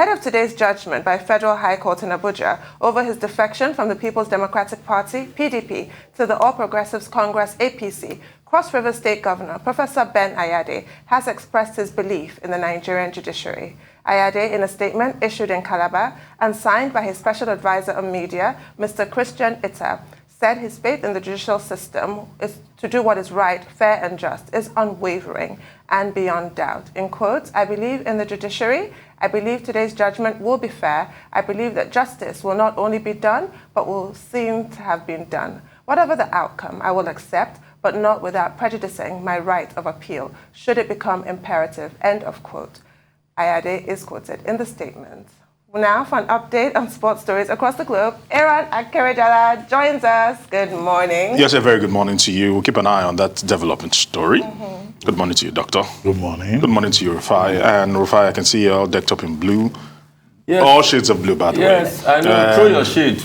Ahead of today's judgment by Federal High Court in Abuja over his defection from the People's Democratic Party, PDP, to the All Progressives Congress, APC, Cross River State Governor Professor Ben Ayade has expressed his belief in the Nigerian judiciary. Ayade, in a statement issued in Calabar and signed by his special advisor on media, Mr. Christian Itta, said his faith in the judicial system is to do what is right, fair and just, is unwavering and beyond doubt. In quotes, I believe in the judiciary. I believe today's judgment will be fair. I believe that justice will not only be done, but will seem to have been done. Whatever the outcome, I will accept, but not without prejudicing my right of appeal, should it become imperative, end of quote. Ayade is quoted in the statement. Now for an update on sports stories across the globe, Aaron Akerejala joins us. Good morning. Yes, a very good morning to you. We'll keep an eye on that development story. Good morning to you, Doctor. Good morning. Good morning to you, Rufai. And Rufai, I can see you all decked up in blue. Yes. All shades of blue, by the way. Yes, I know. Throw your shade.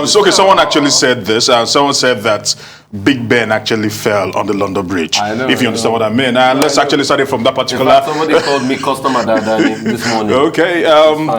So, okay, someone actually said this. Someone said that Big Ben actually fell on the London Bridge. I know, if you understand what I mean. And let's actually start it from that particular... In fact, somebody called me customer Dadani this morning. Okay.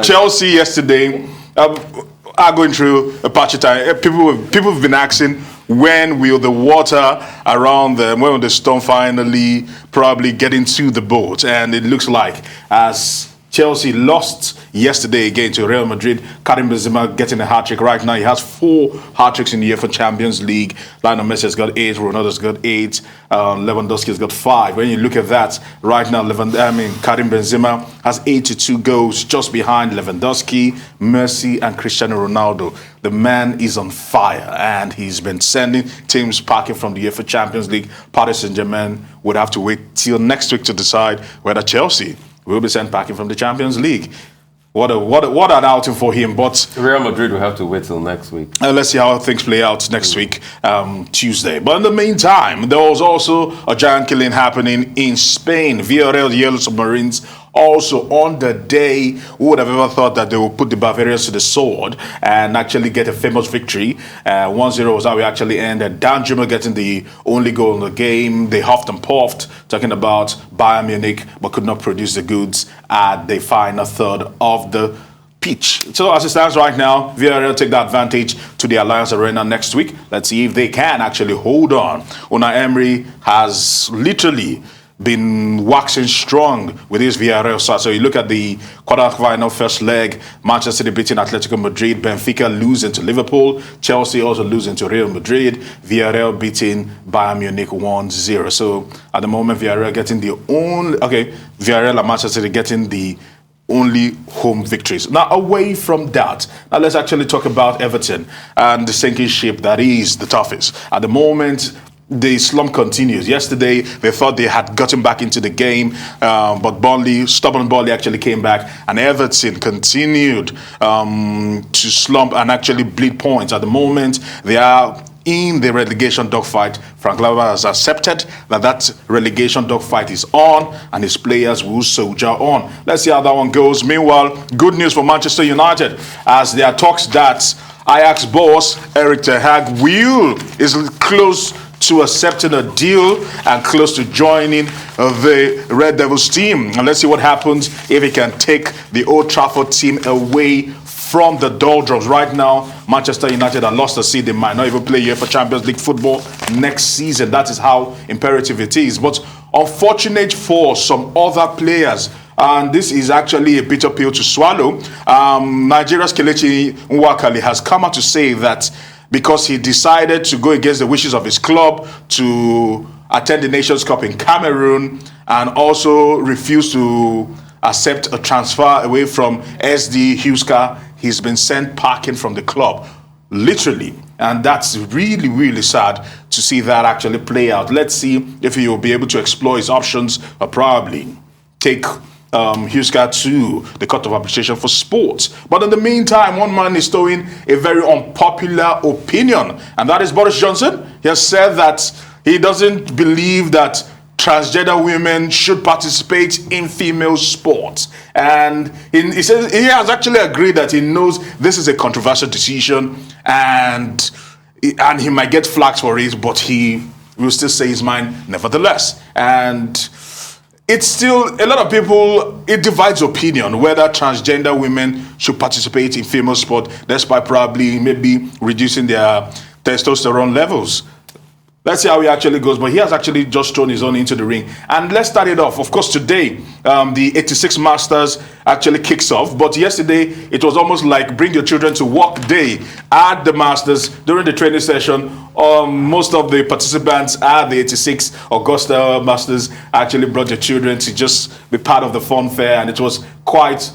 Chelsea yesterday are going through a patchy time. People have been asking, when will the water around them, when will the storm finally probably get into the boat? And it looks like as Chelsea lost yesterday again to Real Madrid, Karim Benzema getting a hat-trick. Right now, he has 4 hat-tricks in the UEFA Champions League. Lionel Messi has got 8, Ronaldo's got 8, Lewandowski has got 5. When you look at that, right now, Karim Benzema has 82 goals, just behind Lewandowski, Messi, and Cristiano Ronaldo. The man is on fire, and he's been sending teams packing from the UEFA Champions League. Paris Saint-Germain would have to wait till next week to decide whether Chelsea will be sent packing from the Champions League. What an outing for him, but Real Madrid will have to wait till next week. Let's see how things play out next week, Tuesday. But in the meantime, there was also a giant killing happening in Spain. Villarreal Yellow Submarines also on the day. Who would have ever thought that they would put the Bavarians to the sword and actually get a famous victory? 1-0 was how we actually ended. Dan Juma getting the only goal in the game. They huffed and puffed, talking about Bayern Munich, but could not produce the goods at the final third of the pitch. So as it stands right now, Villarreal take the advantage to the Alliance Arena next week. Let's see if they can actually hold on. Unai Emery has literally been waxing strong with his Villarreal side. So you look at the quarter-final first leg, Manchester City beating Atletico Madrid, Benfica losing to Liverpool, Chelsea also losing to Real Madrid, Villarreal beating Bayern Munich 1-0. So at the moment, Villarreal and Manchester City getting the only home victories. Now, away from that, now let's actually talk about Everton and the sinking ship that is the toughest. At the moment, the slump continues. Yesterday, they thought they had gotten back into the game, but stubborn Burnley actually came back, and Everton continued to slump and actually bleed points. At the moment, they are in the relegation dogfight. Frank Lampard has accepted that relegation dogfight is on, and his players will soldier on. Let's see how that one goes. Meanwhile, good news for Manchester United, as there are talks that Ajax boss Erik ten Hag is close to accepting a deal and close to joining the Red Devils team. And let's see what happens if he can take the Old Trafford team away from the doldrums. Right now, Manchester United are lost a seed. They might not even play UEFA Champions League football next season. That is how imperative it is. But unfortunate for some other players, and this is actually a bitter pill to swallow, Nigeria's Kelechi Muakkali has come out to say that because he decided to go against the wishes of his club to attend the Nations Cup in Cameroon and also refused to accept a transfer away from SD Huska, he's been sent packing from the club, literally. And that's really, really sad to see that actually play out. Let's see if he will be able to explore his options or probably take Huska to the Court of Arbitration for Sports. But in the meantime, one man is throwing a very unpopular opinion, and that is Boris Johnson. He has said that he doesn't believe that transgender women should participate in female sports. And he says he has actually agreed that he knows this is a controversial decision, and he might get flagged for it, but he will still say his mind nevertheless. And it's still, a lot of people, it divides opinion whether transgender women should participate in female sport despite probably maybe reducing their testosterone levels. Let's see how he actually goes, but he has actually just thrown his own into the ring. And let's start it off. Of course, today, the 86 Masters actually kicks off, but yesterday, it was almost like bring your children to work day at the Masters. During the training session, most of the participants at the 86 Augusta Masters actually brought their children to just be part of the fun fair, and it was quite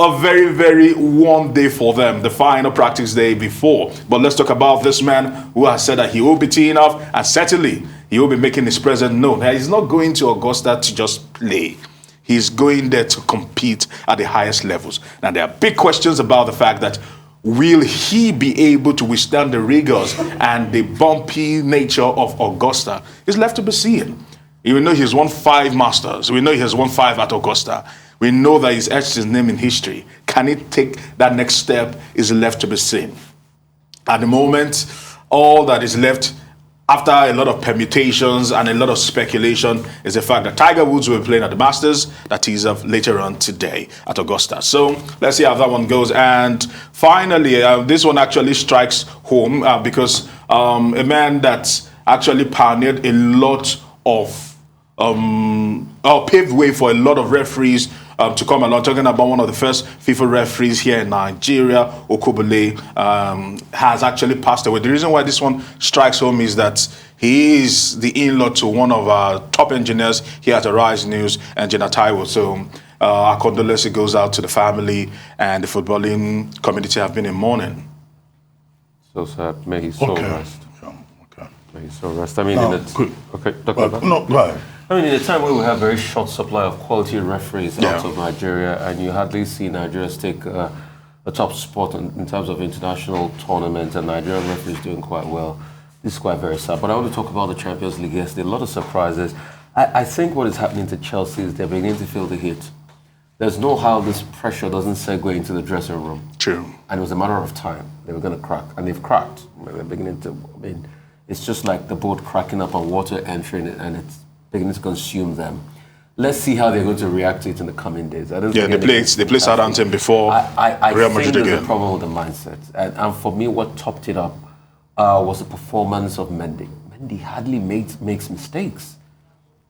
a very, very warm day for them, the final practice day before. But let's talk about this man who has said that he will be teeing off, and certainly he will be making his presence known. He's not going to Augusta to just play. He's going there to compete at the highest levels. Now, there are big questions about the fact that will he be able to withstand the rigors and the bumpy nature of Augusta? It's left to be seen. Even though he's won 5 Masters, we know he has won 5 at Augusta. We know that he's etched his name in history. Can he take that next step is left to be seen. At the moment, all that is left after a lot of permutations and a lot of speculation is the fact that Tiger Woods will be playing at the Masters that tees up later on today at Augusta. So let's see how that one goes. And finally, this one actually strikes home because a man that actually pioneered a lot of paved way for a lot of referees to come along. Talking about one of the first FIFA referees here in Nigeria, Okobole, has actually passed away. The reason why this one strikes home is that he is the in-law to one of our top engineers here at Arise News, Engineer Taiwo. So our condolences goes out to the family, and the footballing community have been in mourning. So sad. May his soul rest. Yeah, okay. May his soul rest. I mean, No, go ahead. I mean, in a time where we have very short supply of quality referees out of Nigeria, and you hardly see Nigerians take a top spot in terms of international tournaments, and Nigerian referees doing quite well. This is quite very sad. But I want to talk about the Champions League yesterday. A lot of surprises. I think what is happening to Chelsea is they're beginning to feel the heat. There's no how this pressure doesn't segue into the dressing room. True. And it was a matter of time. They were going to crack, and they've cracked. They're beginning to. I mean, it's just like the boat cracking up and water entering it, and it's beginning to consume them. Let's see how they're going to react to it in the coming days. I don't think they play Southampton before Real Madrid think there's again. a problem with the mindset. And for me, what topped it up was the performance of Mendy. Mendy hardly makes mistakes.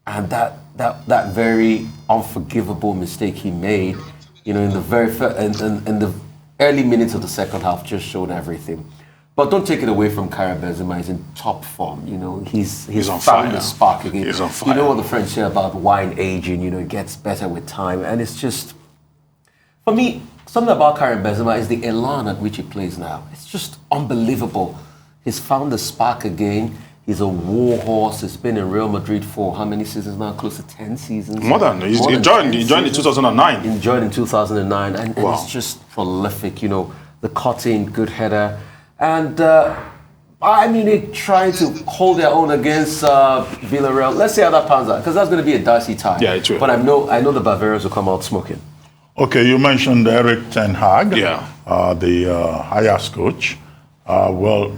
And that very unforgivable mistake he made, in the very in the early minutes of the second half just showed everything. But don't take it away from Karim Benzema. He's in top form. He's on found fire. the spark again. He's on fire. You know what the French say about wine aging. It gets better with time, and it's just, for me, something about Karim Benzema is the elan at which he plays now. It's just unbelievable. He's found the spark again. He's a war horse. He's been in Real Madrid for how many seasons now? Close to 10 seasons. More than. He joined in 2009. He joined in 2009, and it's just prolific. The cutting, good header. And they're trying to hold their own against Villarreal. Let's see how that pans out, because that's going to be a dicey time. Yeah, it's true. But I know the Bavarians will come out smoking. Okay, you mentioned Erik ten Hag, the Ajax coach.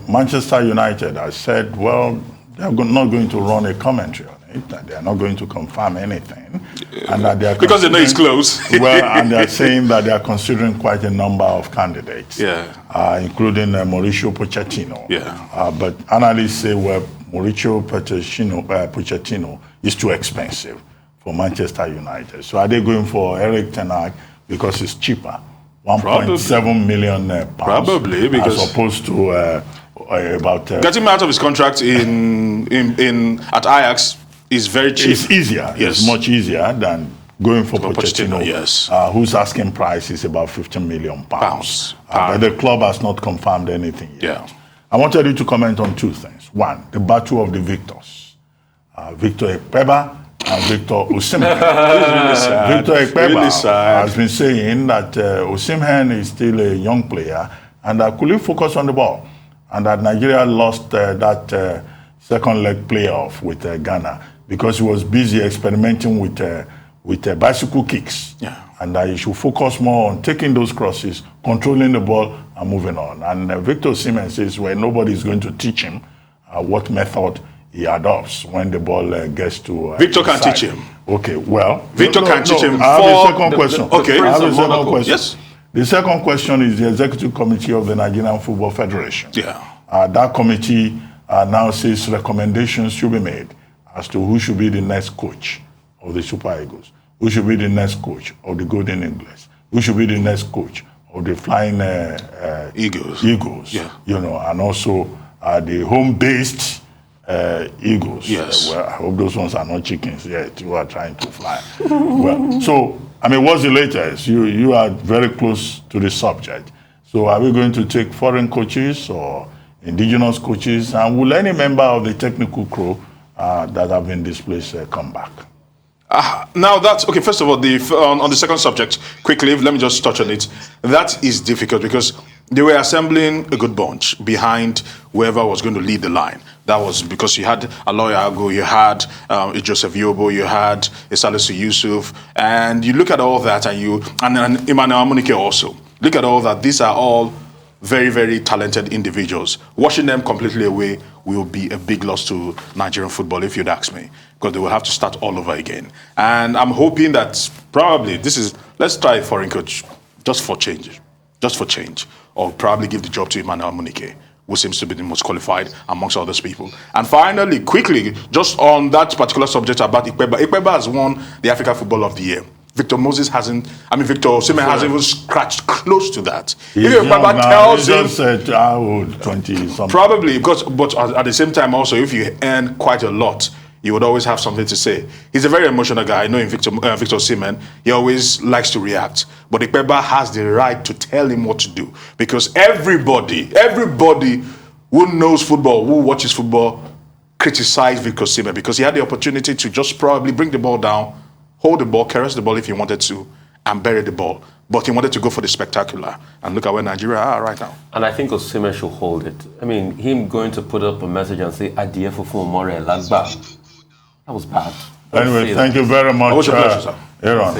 Manchester United, I said, they're not going to run a commentary on it, that they're not going to confirm anything. And that they're because they know it's close. And they're saying that they're considering quite a number of candidates, including Mauricio Pochettino. But analysts say, Mauricio Pochettino is too expensive for Manchester United. So are they going for Erik ten Hag because it's cheaper? 1.7 million pounds. Probably, because as opposed to about getting him out of his contract at Ajax is very cheap. It's easier. Yes. It's much easier than going for Pochettino. Yes. Whose asking price is about 15 million pounds. But the club has not confirmed anything yet. Yeah. I wanted you to comment on 2 things. One, the battle of the victors. Victor Ekpeba and Victor Osimhen. Victor Ekpeba has been saying that Osimhen is still a young player and could he focus on the ball, and that Nigeria lost that second leg playoff with Ghana because he was busy experimenting with bicycle kicks, and that he should focus more on taking those crosses, controlling the ball, and moving on. And Victor Osimhen says, nobody is going to teach him what method he adopts when the ball gets to Victor can teach him. Okay, well, Victor can teach him. I have a second question. Okay, I have a second question. Yes. The second question is the Executive Committee of the Nigerian Football Federation. Yeah. That committee now says recommendations should be made as to who should be the next coach of the Super Eagles, who should be the next coach of the Golden Eagles, who should be the next coach of the Flying Eagles. Yeah. You know, and also the home-based Eagles. Yes. Well, I hope those ones are not chickens yet who are trying to fly. Well, so, I mean, what's the latest? You are very close to the subject. So are we going to take foreign coaches or indigenous coaches? And will any member of the technical crew that have been displaced come back? Now that's okay. First of all, on the second subject, quickly, let me just touch on it. That is difficult because they were assembling a good bunch behind whoever was going to lead the line. That was because you had Aloy Ago, you had Joseph Yobo, you had Salisu Yusuf, and you look at all that, and Emmanuel Amunike also. Look at all that. These are all very, very talented individuals. Washing them completely away will be a big loss to Nigerian football, if you'd ask me, because they will have to start all over again. And I'm hoping that probably let's try a foreign coach just for change, or probably give the job to Emmanuel Amunike, who seems to be the most qualified amongst all those people. And finally, quickly, just on that particular subject about Ikpeba. Ikpeba has won the Africa Football of the Year. Victor Osimhen hasn't even scratched close to that. If Ikpeba tells him, said, 20-something. Probably, but at the same time also, if you earn quite a lot, you would always have something to say. He's a very emotional guy. I know Victor Osimhen, he always likes to react. But Ikpeba has the right to tell him what to do. Because everybody who knows football, who watches football, criticized Victor Osimhen because he had the opportunity to just probably bring the ball down, hold the ball, caress the ball if he wanted to, and bury the ball. But he wanted to go for the spectacular. And look at where Nigeria are right now. And I think Osimhen should hold it. I mean, him going to put up a message and say, Adie Fufu More Lagba. That was bad. Anyway, thank you very much, It was a pleasure, sir. Aaron.